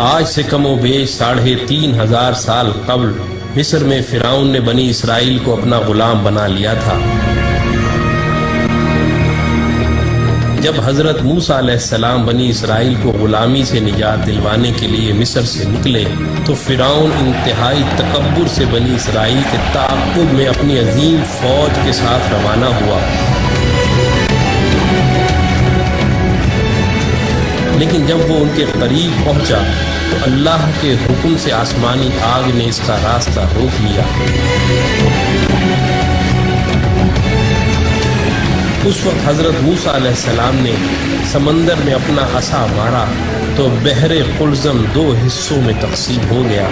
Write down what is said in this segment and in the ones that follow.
آج سے کم و بیش 3500 سال قبل مصر میں فرعون نے بنی اسرائیل کو اپنا غلام بنا لیا تھا۔ جب حضرت موسیٰ علیہ السلام بنی اسرائیل کو غلامی سے نجات دلوانے کے لیے مصر سے نکلے تو فرعون انتہائی تکبر سے بنی اسرائیل کے تعاقب میں اپنی عظیم فوج کے ساتھ روانہ ہوا، لیکن جب وہ ان کے قریب پہنچا تو اللہ کے حکم سے آسمانی آگ نے اس کا راستہ روک لیا۔ اس وقت حضرت موسیٰ علیہ السلام نے سمندر میں اپنا عصا مارا تو بحر قلزم 2 حصوں میں تقسیم ہو گیا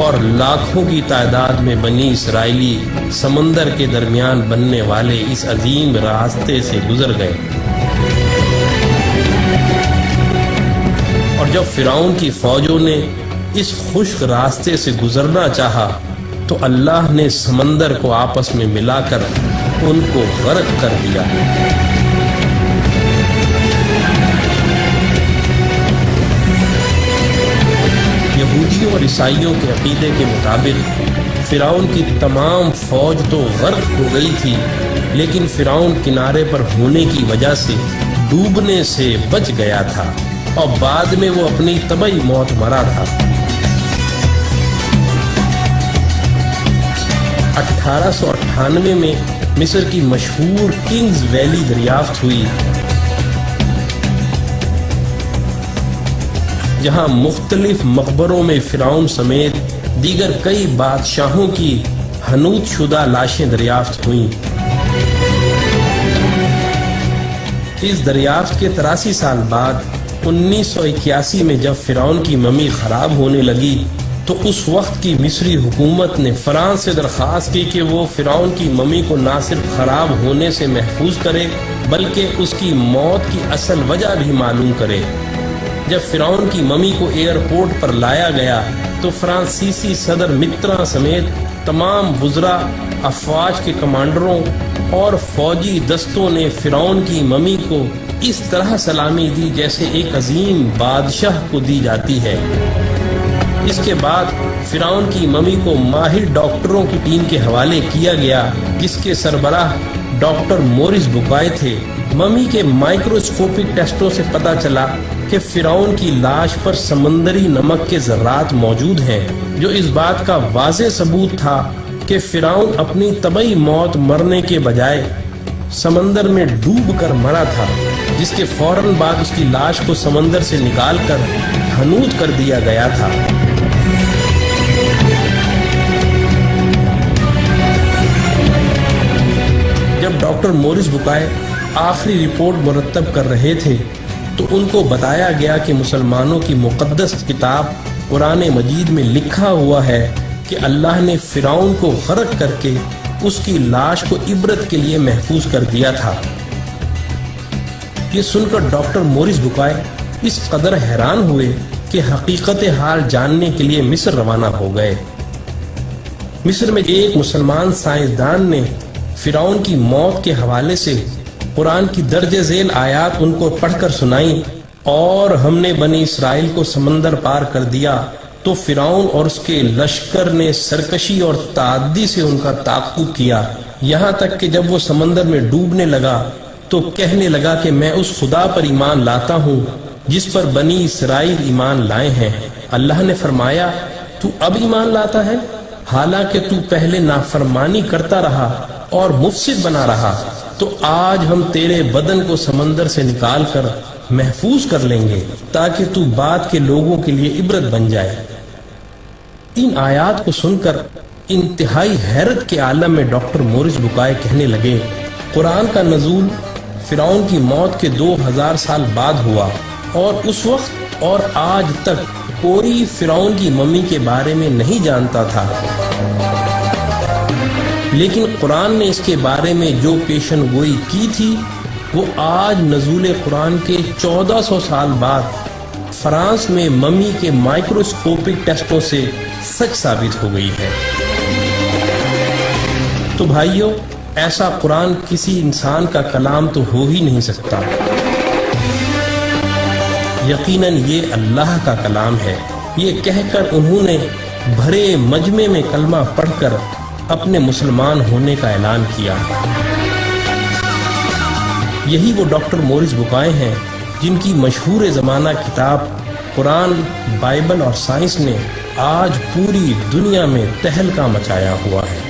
اور لاکھوں کی تعداد میں بنی اسرائیلی سمندر کے درمیان بننے والے اس عظیم راستے سے گزر گئے۔ اور جب فرعون کی فوجوں نے اس خشک راستے سے گزرنا چاہا تو اللہ نے سمندر کو آپس میں ملا کر ان کو غرق کر دیا۔ یہودیوں اور عیسائیوں کے عقیدے کے مطابق فرعون کی تمام فوج تو غرق ہو گئی تھی، لیکن فرعون کنارے پر ہونے کی وجہ سے ڈوبنے سے بچ گیا تھا اور بعد میں وہ اپنی طبعی موت مرا تھا۔ 1898 میں مصر کی مشہور کنگز ویلی دریافت ہوئی، جہاں مختلف مقبروں میں فرعون سمیت دیگر کئی بادشاہوں کی حنوط شدہ لاشیں دریافت ہوئیں۔ اس دریافت کے 83 سال بعد 1981 میں جب فرعون کی ممی خراب ہونے لگی تو اس وقت کی مصری حکومت نے فرانس سے درخواست کی کہ وہ فرعون کی ممی کو نہ صرف خراب ہونے سے محفوظ کرے بلکہ اس کی موت کی اصل وجہ بھی معلوم کرے۔ جب فرعون کی ممی کو ایئرپورٹ پر لایا گیا تو فرانسیسی صدر متران سمیت تمام وزراء، افواج کے کمانڈروں اور فوجی دستوں نے فرعون کی ممی کو اس طرح سلامی دی جیسے ایک عظیم بادشاہ کو دی جاتی ہے۔ اس کے بعد فرعون کی ممی کو ماہر ڈاکٹروں کی ٹیم کے حوالے کیا گیا جس کے سربراہ ڈاکٹر مورس بوکائے تھے۔ ممی کے مائکروسکوپک ٹیسٹوں سے پتہ چلا کہ فرعون کی لاش پر سمندری نمک کے ذرات موجود ہیں، جو اس بات کا واضح ثبوت تھا کہ فرعون اپنی طبعی موت مرنے کے بجائے سمندر میں ڈوب کر مرا تھا، جس کے فوراً بعد اس کی لاش کو سمندر سے نکال کر حنوط کر دیا گیا تھا۔ جب ڈاکٹر مورس بوکائے آخری رپورٹ مرتب کر رہے تھے تو ان کو بتایا گیا کہ مسلمانوں کی مقدس کتاب قرآن مجید میں لکھا ہوا ہے کہ اللہ نے فرعون کو غرق کر کے اس کی لاش کو عبرت کے لیے محفوظ کر دیا تھا۔ یہ سن کر ڈاکٹر مورس بوکائے اس قدر حیران ہوئے کہ حقیقت حال جاننے کے لیے مصر روانہ ہو گئے۔ مصر میں ایک مسلمان سائنسدان نے فرعون کی موت کے حوالے سے قرآن کی درج ذیل آیات ان کو پڑھ کر سنائیں، اور ہم نے بنی اسرائیل کو سمندر پار کر دیا تو فرعون اور اس کے لشکر نے سرکشی اور تعدی سے ان کا تعاقب کیا، یہاں تک کہ جب وہ سمندر میں ڈوبنے لگا تو کہنے لگا کہ میں اس خدا پر ایمان لاتا ہوں جس پر بنی اسرائیل ایمان لائے ہیں۔ اللہ نے فرمایا، تو اب ایمان لاتا ہے حالانکہ تو پہلے نافرمانی کرتا رہا اور مفسد بنا رہا، تو آج ہم تیرے بدن کو سمندر سے نکال کر محفوظ کر لیں گے تاکہ تو بعد کے لوگوں کے لیے عبرت بن جائے۔ ان آیات کو سن کر انتہائی حیرت کے عالم میں ڈاکٹر مورس بوکائے کہنے لگے، قرآن کا نزول فرعون کی موت کے 2000 سال بعد ہوا، اور اس وقت اور آج تک کوئی فرعون کی ممی کے بارے میں نہیں جانتا تھا، لیکن قرآن نے اس کے بارے میں جو پیشن گوئی کی تھی وہ آج نزول قرآن کے 1400 سال بعد فرانس میں ممی کے مائکروسکوپک ٹیسٹوں سے سچ ثابت ہو گئی ہے۔ تو بھائیو، ایسا قرآن کسی انسان کا کلام تو ہو ہی نہیں سکتا۔ یقیناً یہ اللہ کا کلام ہے۔ یہ کہہ کر انہوں نے بھرے مجمع میں کلمہ پڑھ کر اپنے مسلمان ہونے کا اعلان کیا۔ یہی وہ ڈاکٹر مورس بکائے ہیں جن کی مشہور زمانہ کتاب قرآن، بائبل اور سائنس نے آج پوری دنیا میں تہلکہ مچایا ہوا ہے۔